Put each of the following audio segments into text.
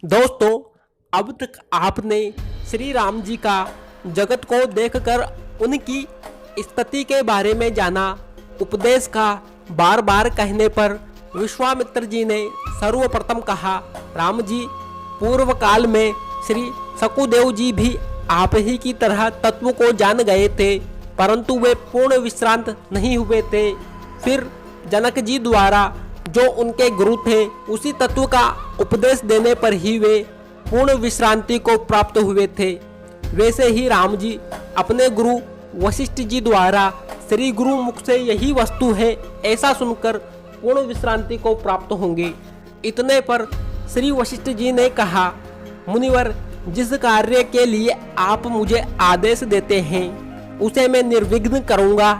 दोस्तों, अब तक आपने श्री राम जी का जगत को देखकर उनकी स्थिति के बारे में जाना। उपदेश का बार बार कहने पर विश्वामित्र जी ने सर्वप्रथम कहा, राम जी, पूर्व काल में श्री सकुदेव जी भी आप ही की तरह तत्व को जान गए थे, परंतु वे पूर्ण विश्रांत नहीं हुए थे। फिर जनक जी द्वारा जो उनके गुरु थे, उसी तत्व का उपदेश देने पर ही वे पूर्ण विश्रांति को प्राप्त हुए थे। वैसे ही राम जी अपने गुरु वशिष्ठ जी द्वारा श्री गुरु मुख से यही वस्तु है ऐसा सुनकर पूर्ण विश्रांति को प्राप्त होंगे। इतने पर श्री वशिष्ठ जी ने कहा, मुनिवर, जिस कार्य के लिए आप मुझे आदेश देते हैं उसे मैं निर्विघ्न करूंगा।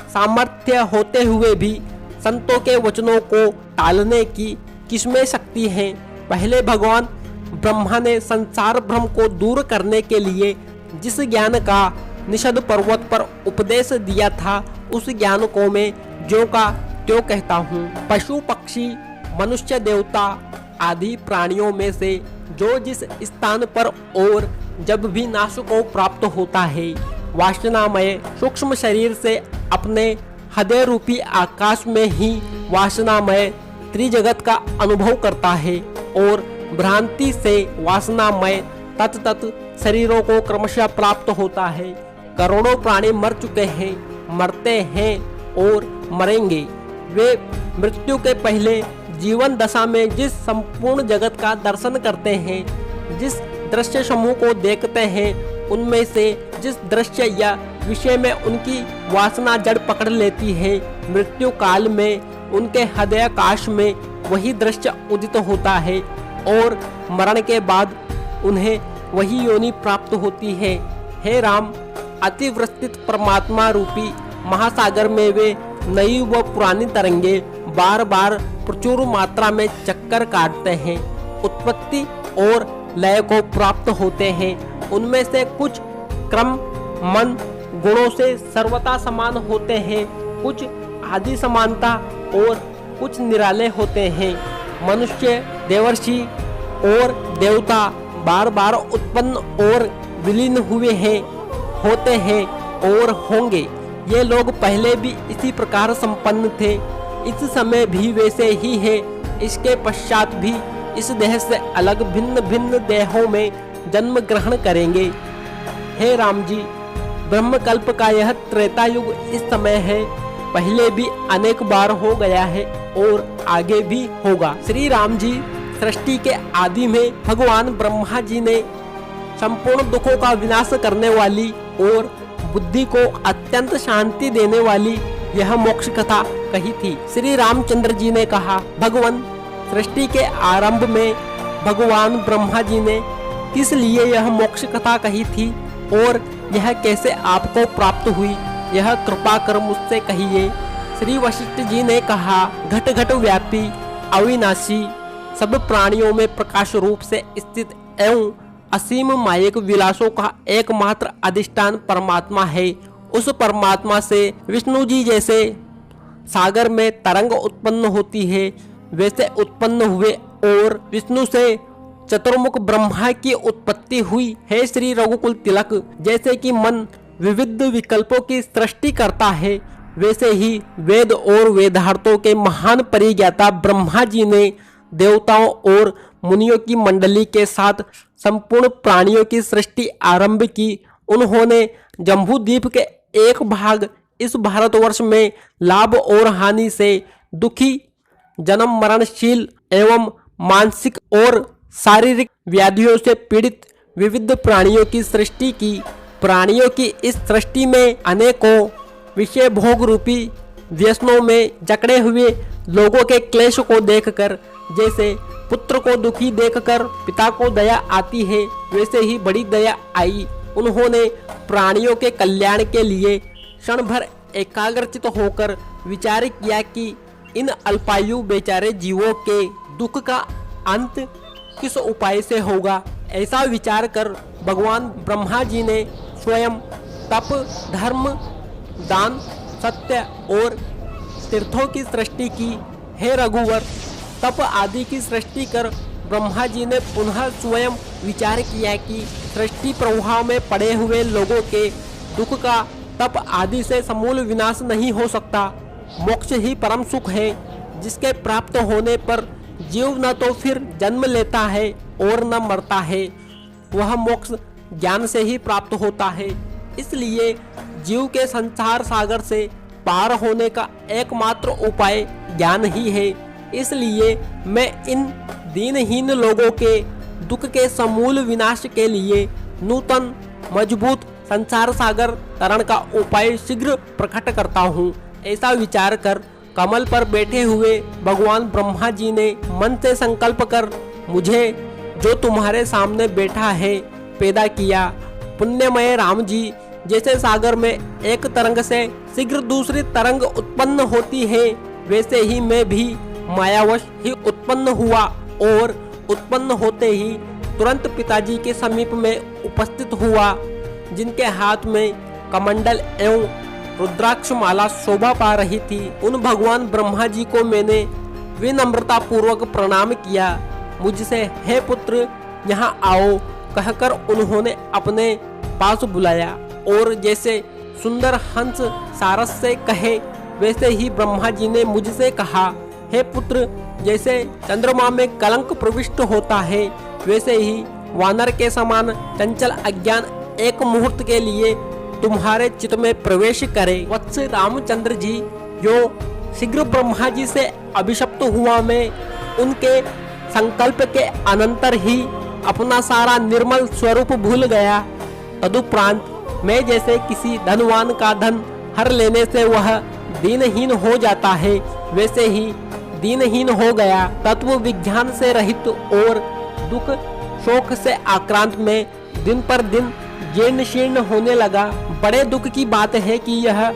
सामर्थ्य होते हुए भी संतों के वचनों को टालने की किसमें शक्ति है। पहले भगवान ब्रह्मा ने संसार भ्रम को दूर करने के लिए जिस ज्ञान का निषद पर्वत पर उपदेश दिया था, उस ज्ञान को मैं ज्यों का त्यों कहता हूँ। पशु पक्षी मनुष्य देवता आदि प्राणियों में से जो जिस स्थान पर और जब भी नाश को प्राप्त होता है, वासनामय सूक्ष्म शरीर से अपने हृदय रूपी आकाश में ही वासनामय त्रिजगत का अनुभव करता है और भ्रांति से वासनामय तत्त शरीरों को क्रमशः प्राप्त होता है। करोड़ों प्राणी मर चुके हैं, मरते हैं और मरेंगे। वे मृत्यु के पहले जीवन दशा में जिस संपूर्ण जगत का दर्शन करते हैं, जिस दृश्य समूह को देखते हैं, उनमें से जिस दृश्य या विषय में उनकी वासना जड़ पकड़ लेती है, मृत्यु काल में उनके हृदयाकाश में वही दृश्य उदित होता है और मरण के बाद उन्हें वही योनि प्राप्त होती है। हे राम, अतिवृष्टित परमात्मा रूपी महासागर में वे नई व पुरानी तरंगे बार बार प्रचुर मात्रा में चक्कर काटते हैं, उत्पत्ति और लय को प्राप्त होते हैं। उनमें से कुछ क्रम मन गुणों से सर्वथा समान होते हैं, कुछ आदि समानता और कुछ निराले होते हैं। मनुष्य, देवर्षि और देवता बार बार उत्पन्न और विलीन हुए हैं, होते हैं और होंगे। ये लोग पहले भी इसी प्रकार संपन्न थे, इस समय भी वैसे ही है। इसके पश्चात भी इस देह से अलग भिन्न भिन्न देहों में जन्म ग्रहण करेंगे। हे राम जी, ब्रह्मकल्प का यह त्रेता युग इस समय है, पहले भी अनेक बार हो गया है और आगे भी होगा। श्री राम जी सृष्टि के आदि में भगवान ब्रह्मा जी ने संपूर्ण दुखों का विनाश करने वाली और बुद्धि को अत्यंत शांति देने वाली यह मोक्ष कथा कही थी। श्री रामचंद्र जी ने कहा, भगवान, सृष्टि के आरंभ में भगवान ब्रह्मा जी ने किस लिए यह मोक्ष कथा कही थी और यह कैसे आपको प्राप्त हुई, यह कृपा कर मुझसे कहिए। श्री वशिष्ठ जी ने कहा, घट घट व्यापी अविनाशी सब प्राणियों में प्रकाश रूप से स्थित एवं असीम मायिक विलासों का एकमात्र अधिष्ठान परमात्मा है। उस परमात्मा से विष्णु जी जैसे सागर में तरंग उत्पन्न होती है, वैसे उत्पन्न हुए और विष्णु से चतुर्मुख ब्रह्मा की उत्पत्ति हुई है। श्री रघुकुल तिलक, जैसे कि मन विविध विकल्पों की सृष्टि करता है, वैसे ही वेद और वेदार्थों के महान परिज्ञाता ब्रह्मा जी ने देवताओं और मुनियों की मंडली के साथ संपूर्ण प्राणियों की सृष्टि आरंभ की। उन्होंने जम्बूद्वीप के एक भाग इस भारतवर्ष में लाभ और हानि से दुखी, जन्म मरणशील एवं मानसिक और शारीरिक व्याधियों से पीड़ित विविध प्राणियों की सृष्टि की। प्राणियों की इस सृष्टि में अनेकों विषय भोग रूपी व्यसनों में जकड़े हुए लोगों के क्लेश को देखकर, जैसे पुत्र को दुखी देखकर पिता को दया आती है, वैसे ही बड़ी दया आई। उन्होंने प्राणियों के कल्याण के लिए क्षण भर एकाग्रचित होकर विचार किया कि इन अल्पायु बेचारे जीवों के दुख का अंत किस उपाय से होगा। ऐसा विचार कर भगवान ब्रह्मा जी ने स्वयं तप, धर्म, दान, सत्य और तीर्थों की सृष्टि की। हे रघुवर, तप आदि की सृष्टि कर ब्रह्मा जी ने पुनः स्वयं विचार किया कि सृष्टि प्रवाह में पड़े हुए लोगों के दुख का तप आदि से समूल विनाश नहीं हो सकता। मोक्ष ही परम सुख है, जिसके प्राप्त होने पर जीव न तो फिर जन्म लेता है और न मरता है। वह मोक्ष ज्ञान से ही प्राप्त होता है। इसलिए जीव के संसार सागर से पार होने का एकमात्र उपाय ज्ञान ही है। इसलिए मैं इन दीनहीन लोगों के दुख के समूल विनाश के लिए नूतन मजबूत संसार सागर तरण का उपाय शीघ्र प्रकट करता हूँ। ऐसा विचार कर कमल पर बैठे हुए भगवान ब्रह्मा जी ने मन से संकल्प कर मुझे, जो तुम्हारे सामने बैठा है, पैदा किया। पुण्यमय राम जी, जैसे सागर में एक तरंग से शीघ्र दूसरी तरंग उत्पन्न होती है, वैसे ही मैं भी मायावश ही उत्पन्न हुआ और उत्पन्न होते ही तुरंत पिताजी के समीप में उपस्थित हुआ, जिनके हाथ में कमंडल एवं रुद्राक्ष माला शोभा पा रही थी। उन भगवान ब्रह्मा जी को मैंने विनम्रता पूर्वक प्रणाम किया। मुझसे हे पुत्र यहाँ आओ कहकर उन्होंने अपने पास बुलाया और जैसे सुंदर हंस सारस से कहे, वैसे ही ब्रह्मा जी ने मुझसे कहा, हे पुत्र, जैसे चंद्रमा में कलंक प्रविष्ट होता है, वैसे ही वानर के समान चंचल अज्ञान एक मुहूर्त के लिए तुम्हारे चित्त में प्रवेश करे। वत्स रामचंद्र जी, जो शीघ्र ब्रह्मा जी से अभिशप्त हुआ, मैं उनके संकल्प के अनंतर ही अपना सारा निर्मल स्वरूप भूल गया। तदुपरांत मैं जैसे किसी धनवान का धन हर लेने से वह दीनहीन हो जाता है, वैसे ही दीनहीन हो गया। तत्व विज्ञान से रहित और दुख शोक से आक्रांत में दिन पर दिन जीर्ण शीर्ण होने लगा। बड़े दुख की बात है कि यह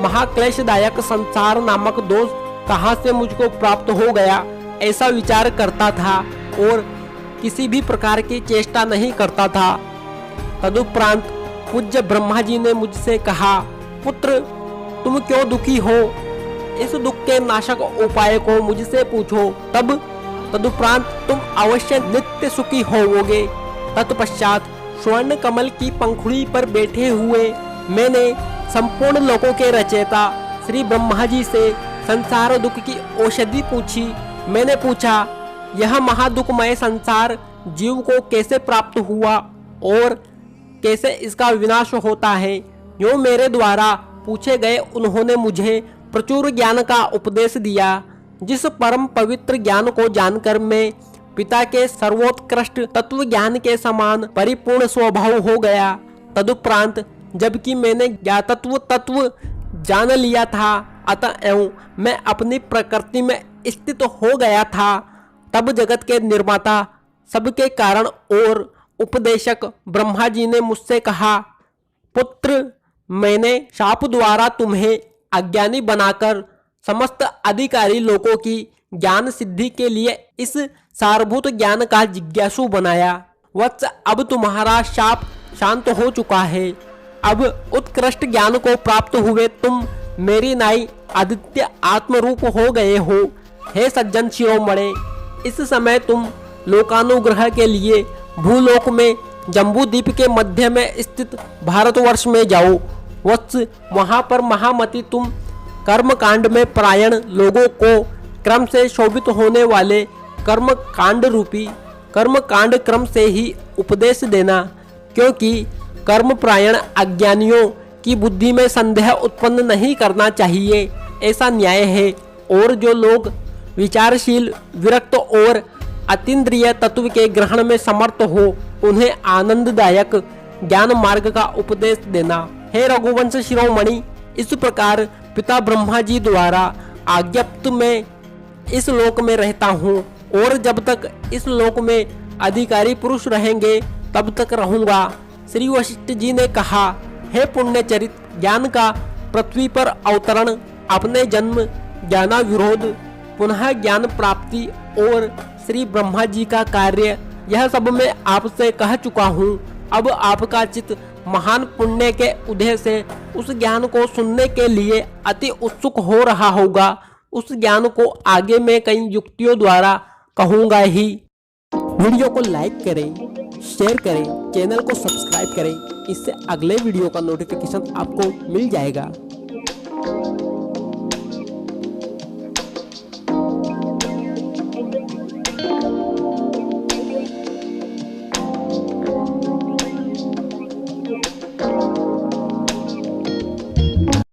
महाक्लेशदायक संसार नामक दोष कहाँ से मुझको प्राप्त हो गया, ऐसा विचार करता था और किसी भी प्रकार की चेष्टा नहीं करता था। तदुपरांत पूज्य ब्रह्मा जी ने मुझसे कहा, पुत्र, तुम क्यों दुखी हो? इस दुख के नाशक उपाय को मुझसे पूछो, तदुपरांत तुम अवश्य नित्य सुखी होवोगे। तत्पश्चात स्वर्ण कमल की पंखुड़ी पर बैठे हुए मैंने संपूर्ण लोकों के रचयिता श्री ब्रह्मा जी से संसार दुख की औषधि पूछी। मैंने पूछा, यह महादुखमय संसार जीव को कैसे प्राप्त हुआ और कैसे इसका विनाश होता है? यूँ मेरे द्वारा पूछे गए उन्होंने मुझे प्रचुर ज्ञान का उपदेश दिया, जिस परम पवित्र ज्ञान को जानकर मैं पिता के सर्वोत्कृष्ट तत्व ज्ञान के समान परिपूर्ण स्वभाव हो गया। तदुपरांत जबकि मैंने ज्ञातत्व तत्व जान लिया था, अतएव मैं अपनी प्रकृति में स्थित हो गया था, तब जगत के निर्माता, सबके कारण और उपदेशक ब्रह्मा जी ने मुझसे कहा, पुत्र, मैंने शाप द्वारा तुम्हें अज्ञानी बनाकर समस्त अधिकारी लोगों की ज्ञान सिद्धि के लिए इस सारभूत ज्ञान का जिज्ञासु बनाया। वत्स, अब तुम्हारा शाप शांत हो चुका है। अब उत्कृष्ट ज्ञान को प्राप्त हुए तुम मेरी नाई आदित्य आत्मरूप हो गए हो। हे सज्जन शिरोमणे, इस समय तुम लोकानुग्रह के लिए भूलोक में जम्बूद्वीप के मध्य में स्थित भारतवर्ष में जाओ। वत्स, वहाँ पर महामति तुम कर्म कांड में परायण लोगों को क्रम से शोभित होने वाले कर्म कांड रूपी कर्म कांड क्रम से ही उपदेश देना, क्योंकि कर्म परायण अज्ञानियों की बुद्धि में संदेह उत्पन्न नहीं करना चाहिए, ऐसा न्याय है। और जो लोग विचारशील, विरक्त और अतीन्द्रिय तत्व के ग्रहण में समर्थ हो, उन्हें आनंददायक ज्ञान मार्ग का उपदेश देना। हे रघुवंश शिरोमणि, इस प्रकार पिता ब्रह्मा जी द्वारा आज्ञप्त मैं इस लोक में रहता हूँ और जब तक इस लोक में अधिकारी पुरुष रहेंगे तब तक रहूँगा। श्री वशिष्ठ जी ने कहा, हे पुण्यचरित, ज्ञान का पृथ्वी पर अवतरण, अपने जन्म, ज्ञानाविरोध, पुनः ज्ञान प्राप्ति और श्री ब्रह्मा जी का कार्य, यह सब मैं आपसे कह चुका हूँ। अब आपका चित्त महान पुण्य के उदय से उस ज्ञान को सुनने के लिए अति उत्सुक हो रहा होगा। उस ज्ञान को आगे मैं कई युक्तियों द्वारा कहूँगा ही। वीडियो को लाइक करें, शेयर करें, चैनल को सब्सक्राइब करें। इससे अगले वीडियो का नोटिफिकेशन आपको मिल जाएगा।